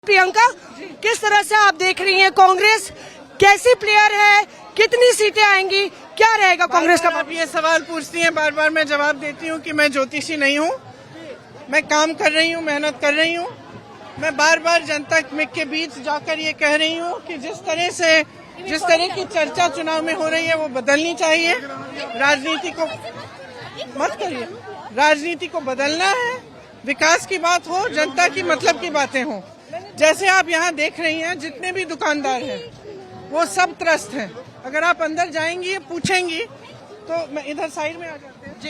प्रियंका, किस तरह से आप देख रही हैं कांग्रेस कैसी प्लेयर है, कितनी सीटें आएंगी, क्या रहेगा कांग्रेस का? आप ये सवाल पूछती हैं, बार बार मैं जवाब देती हूँ कि मैं ज्योतिषी नहीं हूँ। मैं काम कर रही हूँ, मेहनत कर रही हूँ। मैं बार बार जनता के बीच जाकर ये कह रही हूँ कि जिस तरह की चर्चा चुनाव में हो रही है वो बदलनी चाहिए। राजनीति को मत करिए, राजनीति को बदलना है। विकास की बात हो, जनता की मतलब की बातें हो। जैसे आप यहाँ देख रही हैं, जितने भी दुकानदार हैं वो सब त्रस्त हैं। अगर आप अंदर जाएंगी, पूछेंगी तो मैं इधर साइड में आ जाते हैं जी।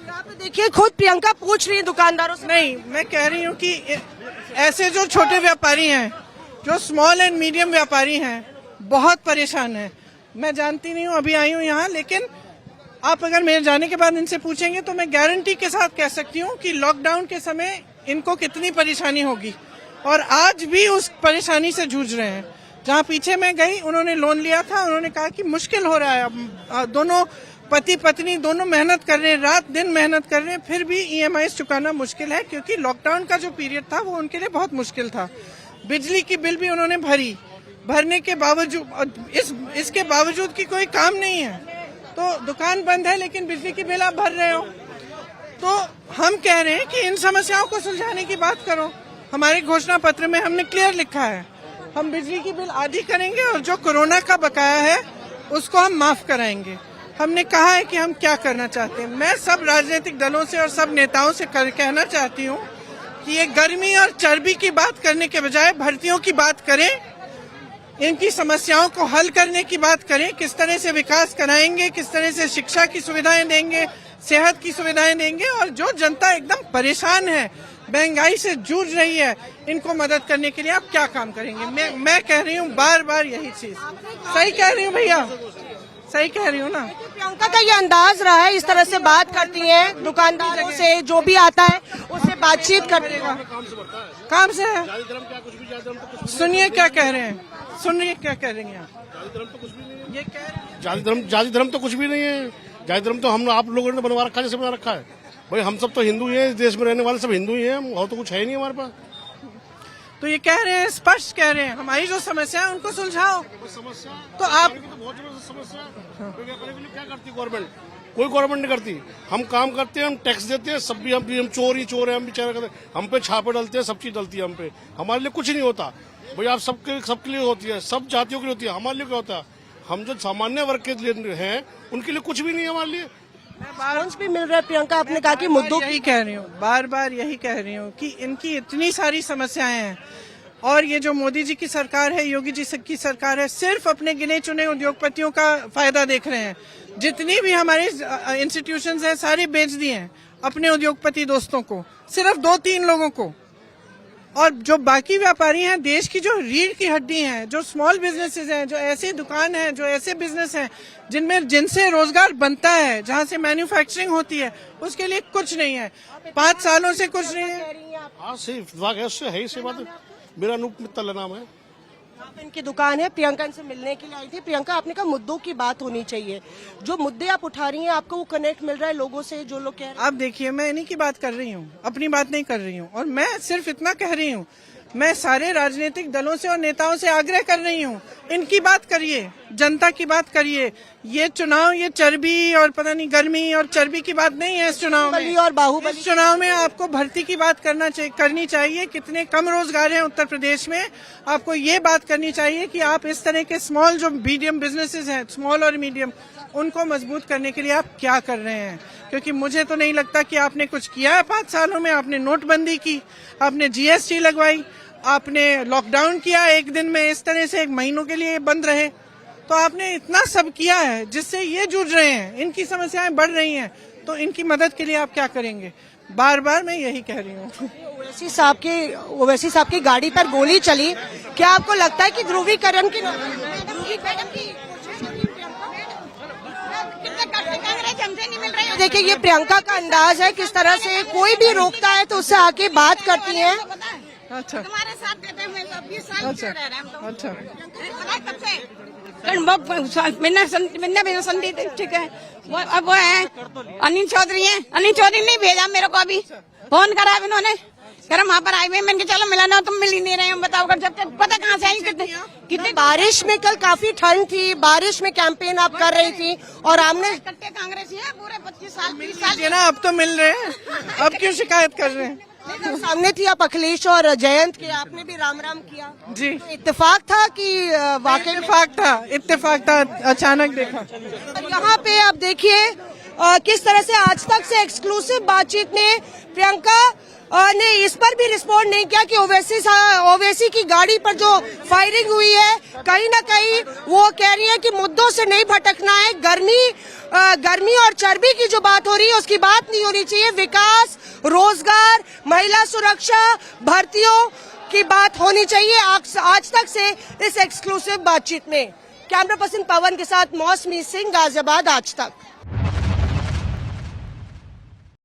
यहाँ पे देखिए, खुद प्रियंका पूछ रही है दुकानदारों से। नहीं, मैं कह रही हूँ कि ऐसे जो छोटे व्यापारी हैं, जो स्मॉल एंड मीडियम व्यापारी हैं, बहुत परेशान हैं। मैं जानती नहीं हूँ, अभी आई हूँ यहाँ, लेकिन आप अगर मेरे जाने के बाद इनसे पूछेंगे तो मैं गारंटी के साथ कह सकती हूँ कि लॉकडाउन के समय इनको कितनी परेशानी होगी, और आज भी उस परेशानी से जूझ रहे हैं। जहाँ पीछे मैं गई, उन्होंने लोन लिया था, उन्होंने कहा कि मुश्किल हो रहा है। दोनों पति पत्नी दोनों मेहनत कर रहे हैं, रात दिन मेहनत कर रहे हैं, फिर भी EMI चुकाना मुश्किल है, क्योंकि लॉकडाउन का जो पीरियड था वो उनके लिए बहुत मुश्किल था। बिजली की बिल भी उन्होंने भरने के बावजूद, इसके बावजूद की कोई काम नहीं है, तो दुकान बंद है लेकिन बिजली की बिल आप भर रहे हो। तो हम कह रहे हैं कि इन समस्याओं को सुलझाने की बात करो। हमारे घोषणा पत्र में हमने क्लियर लिखा है, हम बिजली की बिल आधी करेंगे और जो कोरोना का बकाया है उसको हम माफ कराएंगे। हमने कहा है कि हम क्या करना चाहते हैं। मैं सब राजनीतिक दलों से और सब नेताओं से कहना चाहती हूँ कि ये गर्मी और चर्बी की बात करने के बजाय भर्तियों की बात करें, इनकी समस्याओं को हल करने की बात करें। किस तरह से विकास कराएंगे, किस तरह से शिक्षा की सुविधाएं देंगे, सेहत की सुविधाएं देंगे, और जो जनता एकदम परेशान है, महंगाई से जूझ रही है, इनको मदद करने के लिए आप क्या काम करेंगे? मैं कह रही हूँ बार बार यही चीज। सही कह रही हूँ भैया, सही कह रही हूँ ना। प्रियंका का ये अंदाज रहा है, इस तरह से बात करती हैं दुकानदारों से, जो भी आता है उससे बातचीत करती है। काम से है। सुनिए क्या कह रहे हैं, सुनिए क्या कह रही हैं। ये कह रहे हैं जाति धर्म तो कुछ भी नहीं है। जाति धर्म तो हम आप लोगों ने बनवा रखा है, जैसे बना रखा है। भाई हम सब तो हिंदू ही हैं, इस देश में रहने वाले सब हिंदू ही हैं, और तो कुछ है ही नहीं हमारे पास। तो ये कह रहे हैं, स्पष्ट कह रहे हैं, हमारी जो समस्या है उनको सुलझाओ। तो आप बहुत जबरदस्त समस्या है। क्या करती गवर्नमेंट? कोई गवर्नमेंट नहीं करती। हम काम करते हैं, हम टैक्स देते हैं, सब भी हम चोर है, हम बेचारे करते हैं, हम पे छापे डलते हैं, सब चीज डलती है हम पे। हमारे लिए कुछ नहीं होता भाई। आप सबके लिए होती है, सब जातियों के लिए होती है, हमारे लिए क्या होता है? हम जो सामान्य वर्ग के लिए हैं उनके लिए कुछ भी नहीं है हमारे लिए। रिस्पॉन्स भी मिल रहा है। प्रियंका, आपने कहा कि मुद्दों यही कह रही हूँ, बार बार यही कह रही हूँ कि इनकी इतनी सारी समस्याएं हैं, और ये जो मोदी जी की सरकार है, योगी जी की सरकार है, सिर्फ अपने गिने चुने उद्योगपतियों का फायदा देख रहे हैं। जितनी भी हमारी इंस्टीट्यूशंस हैं सारी बेच दी हैं अपने उद्योगपति दोस्तों को, सिर्फ 2-3 लोगों को। और जो बाकी व्यापारी हैं, देश की जो रीढ़ की हड्डी हैं, जो स्मॉल बिजनेसेस हैं, जो ऐसी दुकान हैं, जो ऐसे बिजनेस हैं जिनसे रोजगार बनता है, जहां से मैन्युफैक्चरिंग होती है, उसके लिए कुछ नहीं है। 5 सालों से कुछ नहीं है। हाँ सही विभाग है, उससे है ही सही बात। मेरा अनूप मित्तल नाम है। आप इनकी दुकान है, प्रियंका इनसे मिलने के लिए आई थी। प्रियंका, आपने कहा मुद्दों की बात होनी चाहिए, जो मुद्दे आप उठा रही हैं आपको वो कनेक्ट मिल रहा है लोगों से, जो लोग कह रहे हैं? आप देखिए, मैं इन्हीं की बात कर रही हूँ, अपनी बात नहीं कर रही हूँ। और मैं सिर्फ इतना कह रही हूँ, मैं सारे राजनीतिक दलों से और नेताओं से आग्रह कर रही हूँ, इनकी बात करिए, जनता की बात करिए। ये चुनाव, ये चर्बी और पता नहीं गर्मी और चर्बी की बात नहीं है। इस चुनाव में और बाहुबली, इस चुनाव में आपको भर्ती की बात करनी चाहिए। कितने कम रोजगार हैं उत्तर प्रदेश में, आपको ये बात करनी चाहिए कि आप इस तरह के स्मॉल जो मीडियम बिजनेसेस हैं, स्मॉल और मीडियम, उनको मजबूत करने के लिए आप क्या कर रहे हैं। क्योंकि मुझे तो नहीं लगता कि आपने कुछ किया है 5 सालों में। आपने नोटबंदी की, आपने GST लगवाई, आपने लॉकडाउन किया, 1 दिन में इस तरह से 1 महीनों के लिए बंद रहे। तो आपने इतना सब किया है जिससे ये जूझ रहे हैं, इनकी समस्याएं बढ़ रही हैं। तो इनकी मदद के लिए आप क्या करेंगे? बार बार मैं यही कह रही हूँ। ओवैसी साहब की गाड़ी पर गोली चली, क्या आपको लगता है कि ध्रुवीकरण की देखिए, ये प्रियंका का अंदाज है, किस तरह से कोई भी रोकता है तो उससे आके बात करती हैं। अच्छा, तुम्हारे साथ कहते हैं, 20 साल से रह रहे हैं हम तो। अच्छा, मैंने संधि ठीक है। अब वो है अनिल चौधरी है, अनिल चौधरी नहीं भेजा मेरे को, अभी फोन करा इन्होंने, कह रहा वहाँ पर आए हुए हैं। मैंने कहा चलो मिला ना, तुम मिल ही नहीं रहे हो, बताओ कर जब तक पता कहाँ से आई कितने बारिश में कल काफी ठंड थी, बारिश में कैंपेन आप कर रही थी और आमने कट्टे कांग्रेसी है पूरे 25 साल 30 साल ये ना अब तो मिल रहे हैं, अब क्यों शिकायत कर रहे हैं? सामने थी आप अखिलेश और जयंत के, आपने भी राम राम किया। जी तो इत्तेफाक था कि वाकई में इत्तेफाक था, अचानक देखा। यहाँ पे आप देखिए किस तरह से आज तक से एक्सक्लूसिव बातचीत में प्रियंका ने इस पर भी रिस्पॉन्ड नहीं किया कि ओवैसी की गाड़ी पर जो फायरिंग हुई है, कहीं ना कहीं वो कह रही है कि मुद्दों से नहीं भटकना है, गर्मी और चर्बी की जो बात हो रही है उसकी बात नहीं होनी चाहिए, विकास, रोजगार, महिला सुरक्षा, भर्तियों की बात होनी चाहिए आज तक से इस एक्सक्लूसिव बातचीत में। कैमरा पर्सन पवन के साथ मौसमी सिंह, गाजियाबाद, आज तक।